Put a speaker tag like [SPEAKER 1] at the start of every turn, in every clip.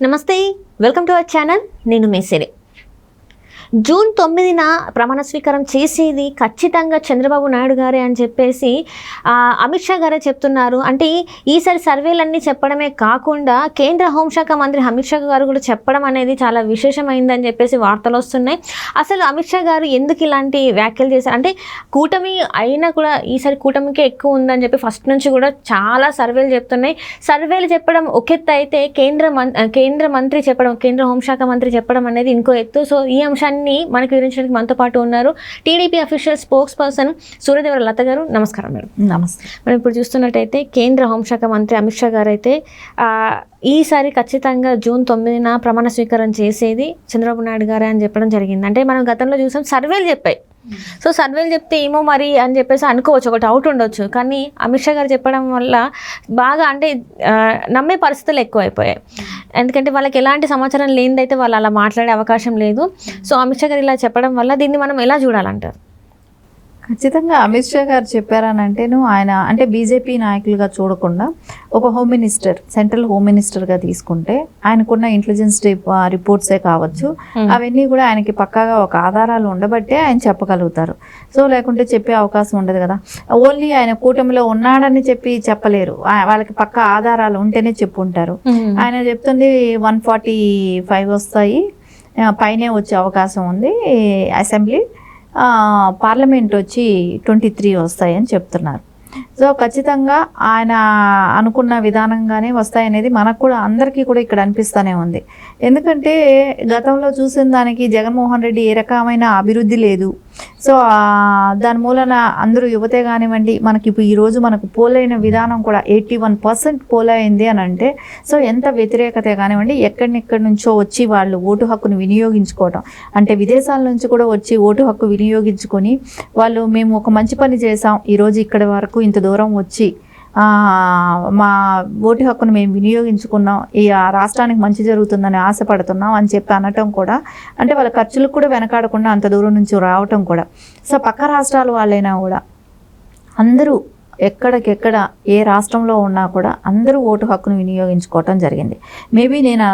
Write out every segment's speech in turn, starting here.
[SPEAKER 1] నమస్తే, welcome to our channel. నేను మేసిరి. June 9న ప్రమాణ స్వీకారం చేసేది ఖచ్చితంగా చంద్రబాబు నాయుడు గారే అని చెప్పేసి అమిత్ షా గారే చెప్తున్నారు. అంటే ఈసారి సర్వేలన్నీ చెప్పడమే కాకుండా కేంద్ర హోంశాఖ మంత్రి అమిత్ షా గారు కూడా చెప్పడం అనేది చాలా విశేషమైందని చెప్పేసి వార్తలు వస్తున్నాయి. అసలు అమిత్ షా గారు ఎందుకు ఇలాంటి వ్యాఖ్యలు చేశారు అంటే కూటమి అయినా కూడా ఈసారి కూటమికే ఎక్కువ ఉందని చెప్పి ఫస్ట్ నుంచి కూడా చాలా సర్వేలు చెప్తున్నాయి. సర్వేలు చెప్పడం ఒక ఎత్తు అయితే కేంద్ర మంత్రి చెప్పడం, కేంద్ర హోంశాఖ మంత్రి చెప్పడం అనేది ఇంకో ఎత్తు. సో ఈ అంశాన్ని మనకు వివరించడానికి మనతో పాటు ఉన్నారు TDP official spokesperson Suryadevara Latha garu. నమస్కారం మేడం.
[SPEAKER 2] నమస్తే.
[SPEAKER 1] మనం ఇప్పుడు చూస్తున్నట్టయితే కేంద్ర హోంశాఖ మంత్రి అమిత్ షా గారు అయితే ఈసారి ఖచ్చితంగా జూన్ 9న ప్రమాణ స్వీకారం చేసేది చంద్రబాబు నాయుడు గారే అని చెప్పడం జరిగింది. అంటే మనం గతంలో చూసాం సర్వేలు చెప్పాయి. సో సర్వేలు చెప్తే ఏమో మరి అని చెప్పేసి అనుకోవచ్చు, ఒక డౌట్ ఉండొచ్చు. కానీ అమిత్ షా గారు చెప్పడం వల్ల బాగా అంటే నమ్మే పరిస్థితులు ఎక్కువైపోయాయి. ఎందుకంటే వాళ్ళకి ఎలాంటి సమాచారం లేనిదైతే వాళ్ళు అలా మాట్లాడే అవకాశం లేదు. సో అమిత్ షా గారు ఇలా చెప్పడం వల్ల దీన్ని మనం ఎలా చూడాలంటారు?
[SPEAKER 2] ఖచ్చితంగా అమిత్ షా గారు చెప్పారనంటే ఆయన అంటే బీజేపీ నాయకులుగా చూడకుండా ఒక హోమ్ మినిస్టర్, సెంట్రల్ హోమ్ మినిస్టర్గా తీసుకుంటే ఆయనకున్న ఇంటెలిజెన్స్ రిపోర్ట్సే కావచ్చు, అవన్నీ కూడా ఆయనకి పక్కాగా ఒక ఆధారాలు ఉండబట్టే ఆయన చెప్పగలుగుతారు. సో లేకుంటే చెప్పే అవకాశం ఉండదు కదా. ఓన్లీ ఆయన కూటమిలో ఉన్నాడని చెప్పలేరు, వాళ్ళకి పక్కా ఆధారాలు ఉంటేనే చెప్పుంటారు. ఆయన చెప్తుంది 145 వస్తాయి, పైనే వచ్చే అవకాశం ఉంది, అసెంబ్లీ పార్లమెంట్ వచ్చి 23 వస్తాయని చెప్తున్నారు. సో ఖచ్చితంగా ఆయన అనుకున్న విధానంగానే వస్తాయనేది మనకు కూడా అందరికీ కూడా ఇక్కడ అనిపిస్తూనే ఉంది. ఎందుకంటే గతంలో చూసిన దానికి జగన్మోహన్ రెడ్డి ఏ రకమైన అభివృద్ధి లేదు. సో దాని మూలన అందరూ యువతే కానివ్వండి, మనకి ఇప్పుడు ఈరోజు మనకు పోలైన విధానం కూడా 81% పోలైంది అని అంటే సో ఎంత వ్యతిరేకత కానివ్వండి, ఎక్కడెక్కడి నుంచో వచ్చి వాళ్ళు ఓటు హక్కును వినియోగించుకోవటం, అంటే విదేశాల నుంచి కూడా వచ్చి ఓటు హక్కు వినియోగించుకొని వాళ్ళు మేము ఒక మంచి పని చేసాం, ఈరోజు ఇక్కడి వరకు ఇంత దూరం వచ్చి మా ఓటు హక్కును మేము వినియోగించుకున్నాం, ఈ రాష్ట్రానికి మంచి జరుగుతుందని ఆశపడుతున్నాం అని చెప్పి అనటం కూడా, అంటే వాళ్ళ ఖర్చులకు కూడా వెనకాడకుండా అంత దూరం నుంచి రావటం కూడా. సో పక్క రాష్ట్రాల వాళ్ళైనా కూడా అందరూ ఎక్కడికెక్కడ ఏ రాష్ట్రంలో ఉన్నా కూడా అందరూ ఓటు హక్కును వినియోగించుకోవటం జరిగింది. మేబీ నేను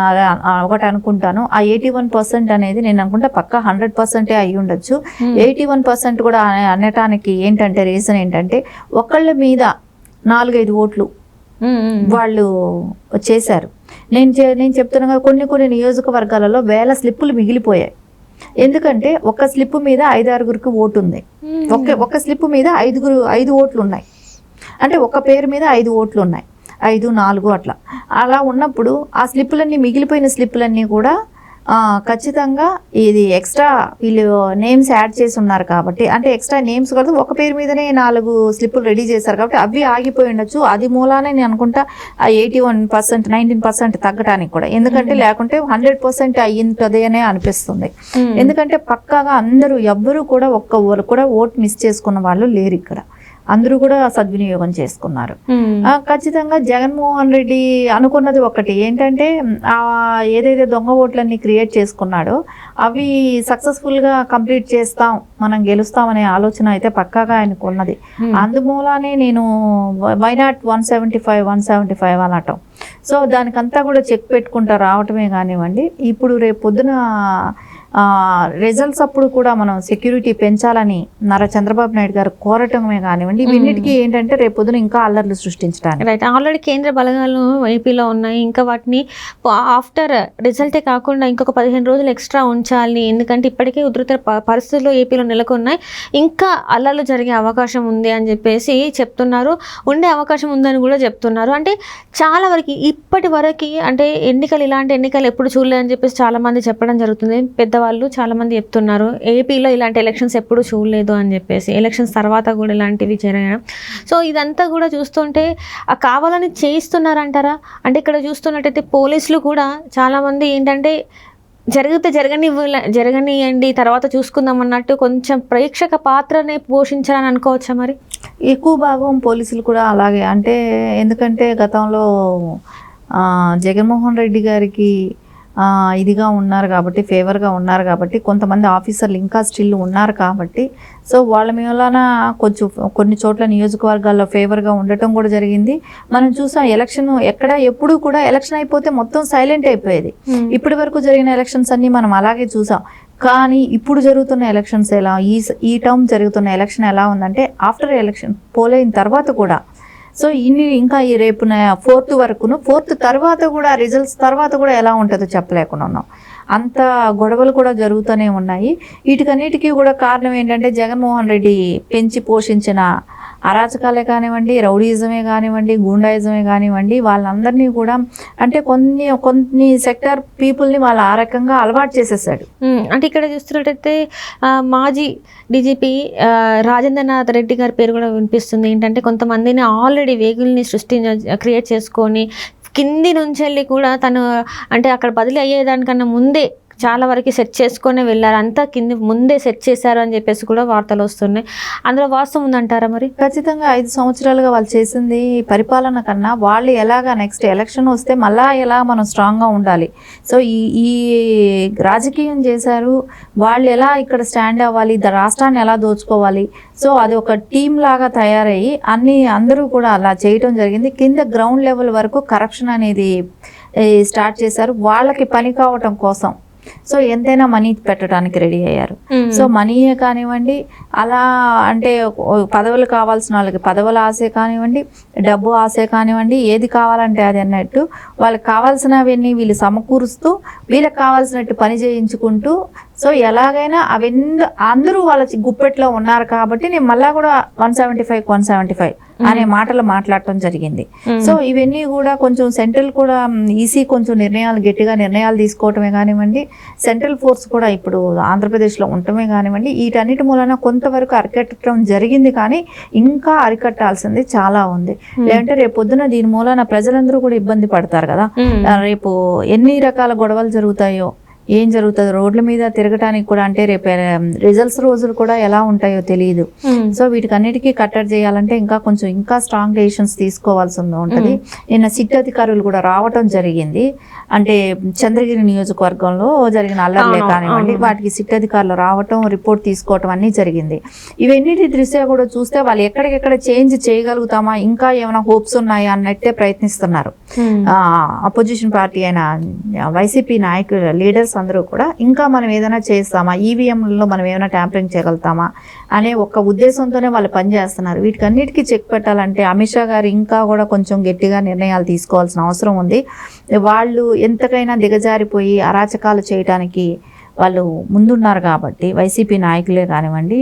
[SPEAKER 2] ఒకటి అనుకుంటాను, ఆ 81% అనేది నేను అనుకుంటా పక్కా 100% అయి ఉండొచ్చు. 81% కూడా అనటానికి ఏంటంటే రీజన్ ఏంటంటే ఒకళ్ళ మీద 4-5 ఓట్లు వాళ్ళు చేశారు. నేను చెప్తున్నా కొన్ని నియోజకవర్గాలలో వేల స్లిప్పులు మిగిలిపోయాయి. ఎందుకంటే ఒక స్లిప్ మీద 5-6గురికి ఓటు ఉంది, ఒక స్లిప్ మీద 5 ఓట్లు ఉన్నాయి, అంటే ఒక పేరు మీద 5 ఓట్లు ఉన్నాయి, 5-4 అలా ఉన్నప్పుడు ఆ స్లిప్పులన్నీ మిగిలిపోయిన స్లిప్పులన్నీ కూడా ఖచ్చితంగా ఇది ఎక్స్ట్రా వీళ్ళు నేమ్స్ యాడ్ చేసి ఉన్నారు కాబట్టి, అంటే ఎక్స్ట్రా నేమ్స్ కాదు, ఒక పేరు మీదనే 4 స్లిప్పులు రెడీ చేశారు కాబట్టి అవి ఆగిపోయి ఉండొచ్చు. అది మూలానే నేను అనుకుంటా ఆ 81%, 19% తగ్గడానికి కూడా. ఎందుకంటే లేకుంటే 100% అయ్యింటదే అనే అనిపిస్తుంది. ఎందుకంటే పక్కాగా అందరూ ఎవ్వరూ కూడా ఒక్కరు కూడా ఓట్ మిస్ చేసుకున్న వాళ్ళు లేరు ఇక్కడ, అందరూ కూడా సద్వినియోగం చేసుకున్నారు. ఖచ్చితంగా జగన్మోహన్ రెడ్డి అనుకున్నది ఒకటి ఏంటంటే ఏదైతే దొంగ ఓట్లన్నీ క్రియేట్ చేసుకున్నాడో అవి సక్సెస్ఫుల్గా కంప్లీట్ చేస్తాం, మనం గెలుస్తామనే ఆలోచన అయితే పక్కాగా ఆయనకు ఉన్నది. అందుమూలానే నేను వైనాట్ 175 అనటం. సో దానికంతా కూడా చెక్ పెట్టుకుంటా రావటమే కానివ్వండి. ఇప్పుడు రేపు పొద్దున రిజల్ట్స్ అప్పుడు కూడా మనం సెక్యూరిటీ పెంచాలని చంద్రబాబు నాయుడు గారు కోరటమే కానివ్వండి, ఇవన్నిటికీ ఏంటంటే రేపు పొద్దున ఇంకా అల్లర్లు సృష్టించడానికి.
[SPEAKER 1] రైట్, ఆల్రెడీ కేంద్ర బలగాలు ఏపీలో ఉన్నాయి, ఇంకా వాటిని ఆఫ్టర్ రిజల్టే కాకుండా ఇంకొక 15 రోజులు ఎక్స్ట్రా ఉంచాలి. ఎందుకంటే ఇప్పటికే ఉధృత పరిస్థితుల్లో ఏపీలో నెలకొన్నాయి, ఇంకా అల్లర్లు జరిగే అవకాశం ఉంది అని చెప్పేసి చెప్తున్నారు, ఉండే అవకాశం ఉందని కూడా చెప్తున్నారు. అంటే చాలా వరకు ఇప్పటి వరకు అంటే ఇలాంటి ఎన్నికలు ఎప్పుడు చూడలేదని చెప్పేసి చాలామంది చెప్పడం జరుగుతుంది. పెద్దవాళ్ళు చాలామంది చెప్తున్నారు ఏపీలో ఇలాంటి ఎలక్షన్స్ ఎప్పుడు చూడలేదు అని చెప్పేసి, ఎలక్షన్స్ తర్వాత కూడా ఇలాంటివి జరగడం. సో ఇదంతా కూడా చూస్తుంటే కావాలని చేయిస్తున్నారంటారా? అంటే ఇక్కడ చూస్తున్నట్టయితే పోలీసులు కూడా చాలామంది ఏంటంటే జరగనియండి తర్వాత చూసుకుందాం అన్నట్టు కొంచెం ప్రేక్షక పాత్రనే పోషించాలని అనుకోవచ్చా? మరి
[SPEAKER 2] ఎక్కువ భాగం పోలీసులు కూడా అలాగే, అంటే ఎందుకంటే గతంలో జగన్మోహన్ రెడ్డి గారికి ఇదిగా ఉన్నారు కాబట్టి, ఫేవర్గా ఉన్నారు కాబట్టి, కొంతమంది ఆఫీసర్లు ఇంకా స్టిల్ ఉన్నారు కాబట్టి, సో వాళ్ళ మూలన కొంచెం కొన్ని చోట్ల నియోజకవర్గాల్లో ఫేవర్గా ఉండటం కూడా జరిగింది. మనం చూసాం ఎలక్షన్ ఎక్కడ ఎప్పుడు కూడా ఎలక్షన్ అయిపోతే మొత్తం సైలెంట్ అయిపోయేది. ఇప్పటి వరకు జరిగిన ఎలక్షన్స్ అన్ని మనం అలాగే చూసాం. కానీ ఇప్పుడు జరుగుతున్న ఎలక్షన్స్ ఎలా, ఈ టర్మ్ జరుగుతున్న ఎలక్షన్ ఎలా ఉందంటే ఆఫ్టర్ ఎలక్షన్ పోలైన తర్వాత కూడా, సో ఇంకా ఈ రేపున 4th వరకును, 4th తర్వాత కూడా రిజల్ట్స్ తర్వాత కూడా ఎలా ఉంటుందో చెప్పలేకుండా ఉన్నాం. అంత గొడవలు కూడా జరుగుతూనే ఉన్నాయి. వీటికన్నిటికీ కూడా కారణం ఏంటంటే జగన్మోహన్ రెడ్డి పెంచి పోషించిన అరాచకాలే కానివ్వండి, రౌడీజమే కానివ్వండి, గూండాయిజమే కానివ్వండి, వాళ్ళందరినీ కూడా అంటే కొన్ని సెక్టార్ పీపుల్ని వాళ్ళు ఆ రకంగా అలవాటు చేసేసాడు.
[SPEAKER 1] అంటే ఇక్కడ చూస్తున్నట్టయితే మాజీ డీజీపీ రాజేంద్రనాథ్ రెడ్డి గారి పేరు కూడా వినిపిస్తుంది. ఏంటంటే కొంతమందిని ఆల్రెడీ వేగుల్ని క్రియేట్ చేసుకొని కింది నుంచి వెళ్ళి కూడా తను అంటే అక్కడ బదిలీ అయ్యేదానికన్నా ముందే చాలా వరకు సెట్ చేసుకొని వెళ్ళారు. అంతా కింది ముందే సెట్ చేశారు అని చెప్పేసి కూడా వార్తలు వస్తున్నాయి. అందులో వాస్తవం ఉందంటారా? మరి
[SPEAKER 2] ఖచ్చితంగా 5 సంవత్సరాలుగా వాళ్ళు చేసింది పరిపాలన కన్నా వాళ్ళు ఎలాగా నెక్స్ట్ ఎలక్షన్ వస్తే మళ్ళా ఎలా మనం స్ట్రాంగ్గా ఉండాలి, సో ఈ రాజకీయం చేశారు, వాళ్ళు ఎలా ఇక్కడ స్టాండ్ అవ్వాలి, రాష్ట్రాన్ని ఎలా దోచుకోవాలి, సో అది ఒక టీం లాగా తయారయ్యి అందరూ కూడా అలా చేయటం జరిగింది. కింద గ్రౌండ్ లెవెల్ వరకు కరప్షన్ అనేది స్టార్ట్ చేశారు వాళ్ళకి పని కావటం కోసం. సో ఎంతైనా మనీ పెట్టడానికి రెడీ అయ్యారు. సో మనీయే కానివ్వండి, అలా అంటే పదవులు కావాల్సిన వాళ్ళకి పదవుల ఆశే కానివ్వండి, డబ్బు ఆశే కానివ్వండి, ఏది కావాలంటే అది అన్నట్టు వాళ్ళకి కావాల్సినవన్నీ వీళ్ళు సమకూరుస్తూ వీళ్ళకి కావాల్సినట్టు పని చేయించుకుంటూ, సో ఎలాగైనా అందరూ వాళ్ళ గుప్పెట్లో ఉన్నారు కాబట్టి నేను మళ్ళా కూడా 175 అనే మాటలు మాట్లాడటం జరిగింది. సో ఇవన్నీ కూడా కొంచెం సెంట్రల్ కూడా ఈసీ కొంచెం గట్టిగా నిర్ణయాలు తీసుకోవటమే కానివ్వండి, సెంట్రల్ ఫోర్స్ కూడా ఇప్పుడు ఆంధ్రప్రదేశ్లో ఉండటమే కానివ్వండి, వీటన్నిటి మూలన కొంతవరకు అరికట్టడం జరిగింది. కానీ ఇంకా అరికట్టాల్సింది చాలా ఉంది. లేదంటే రేపు పొద్దున దీని మూలన ప్రజలందరూ కూడా ఇబ్బంది పడతారు కదా. రేపు ఎన్ని రకాల గొడవలు జరుగుతాయో, ఏం జరుగుతుంది రోడ్ల మీద తిరగటానికి కూడా, అంటే రేపు రిజల్ట్స్ రోజులు కూడా ఎలా ఉంటాయో తెలియదు. సో వీటికన్నిటికీ కట్టడి చేయాలంటే ఇంకా స్ట్రాంగ్ డెసిషన్స్ తీసుకోవాల్సి ఉంటుంది. నిన్న సిట్ అధికారులు కూడా రావటం జరిగింది. అంటే చంద్రగిరి నియోజకవర్గంలో జరిగిన అల్లర్లే కానివ్వండి, వాటికి సిట్ అధికారులు రావటం, రిపోర్ట్ తీసుకోవటం అన్నీ జరిగింది. ఇవన్నిటి దృష్ట్యా కూడా చూస్తే వాళ్ళు ఎక్కడికెక్కడ చేంజ్ చేయగలుగుతామా, ఇంకా ఏమైనా హోప్స్ ఉన్నాయా అన్నట్టే ప్రయత్నిస్తున్నారు. అపోజిషన్ పార్టీ అయిన వైసీపీ నాయకులు లీడర్స్ అందరూ కూడా ఇంకా మనం ఏదైనా చేస్తామా, ఈవీఎంలలో మనం ఏమైనా ట్యాంపరింగ్ చేయగలుగుతామా అనే ఒక ఉద్దేశంతోనే వాళ్ళు పనిచేస్తున్నారు. వీటికన్నిటికీ చెక్ పెట్టాలంటే అమిత్ షా గారు ఇంకా కూడా కొంచెం గట్టిగా నిర్ణయాలు తీసుకోవాల్సిన అవసరం ఉంది. వాళ్ళు ఎంతకైనా దిగజారిపోయి అరాచకాలు చేయడానికి వాళ్ళు ముందున్నారు కాబట్టి, వైసీపీ నాయకులే కానివ్వండి,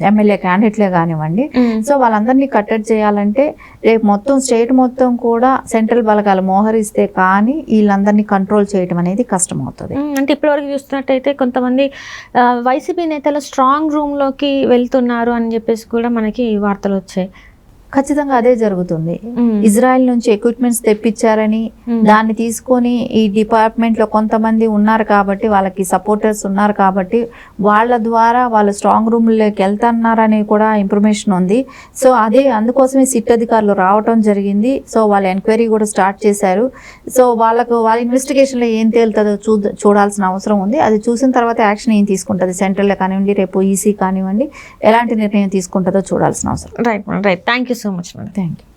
[SPEAKER 2] ఎమ్మెల్యే క్యాండిడేట్లే కానివ్వండి, సో వాళ్ళందరినీ కట్టడి చేయాలంటే రేపు మొత్తం స్టేట్ మొత్తం కూడా సెంట్రల్ బలగాలు మోహరిస్తే కానీ వీళ్ళందరినీ కంట్రోల్ చేయడం అనేది కష్టమవుతుంది.
[SPEAKER 1] అంటే ఇప్పటివరకు చూస్తున్నట్టయితే కొంతమంది వైసీపీ నేతలు స్ట్రాంగ్ రూమ్లోకి వెళ్తున్నారు అని చెప్పేసి కూడా మనకి వార్తలు వచ్చాయి.
[SPEAKER 2] ఖచ్చితంగా అదే జరుగుతుంది. ఇజ్రాయెల్ నుంచి ఎక్విప్మెంట్స్ తెప్పించారని దాన్ని తీసుకొని ఈ డిపార్ట్మెంట్ లో కొంతమంది ఉన్నారు కాబట్టి, వాళ్ళకి సపోర్టర్స్ ఉన్నారు కాబట్టి వాళ్ళ ద్వారా వాళ్ళు స్ట్రాంగ్ రూమ్లోకి వెళ్తున్నారని కూడా ఇన్ఫర్మేషన్ ఉంది. సో అందుకోసమే సిట్ అధికారులు రావటం జరిగింది. సో వాళ్ళ ఎంక్వైరీ కూడా స్టార్ట్ చేశారు. సో వాళ్ళ ఇన్వెస్టిగేషన్లో ఏం తేలుతుందో చూడాల్సిన అవసరం ఉంది. అది చూసిన తర్వాత యాక్షన్ ఏం తీసుకుంటుంది సెంట్రల్లో కానివ్వండి, రేపు ఈసీ కానివ్వండి, ఎలాంటి నిర్ణయం తీసుకుంటుందో చూడాల్సిన అవసరం.
[SPEAKER 1] Right thank you so much, madam.
[SPEAKER 2] Thank you.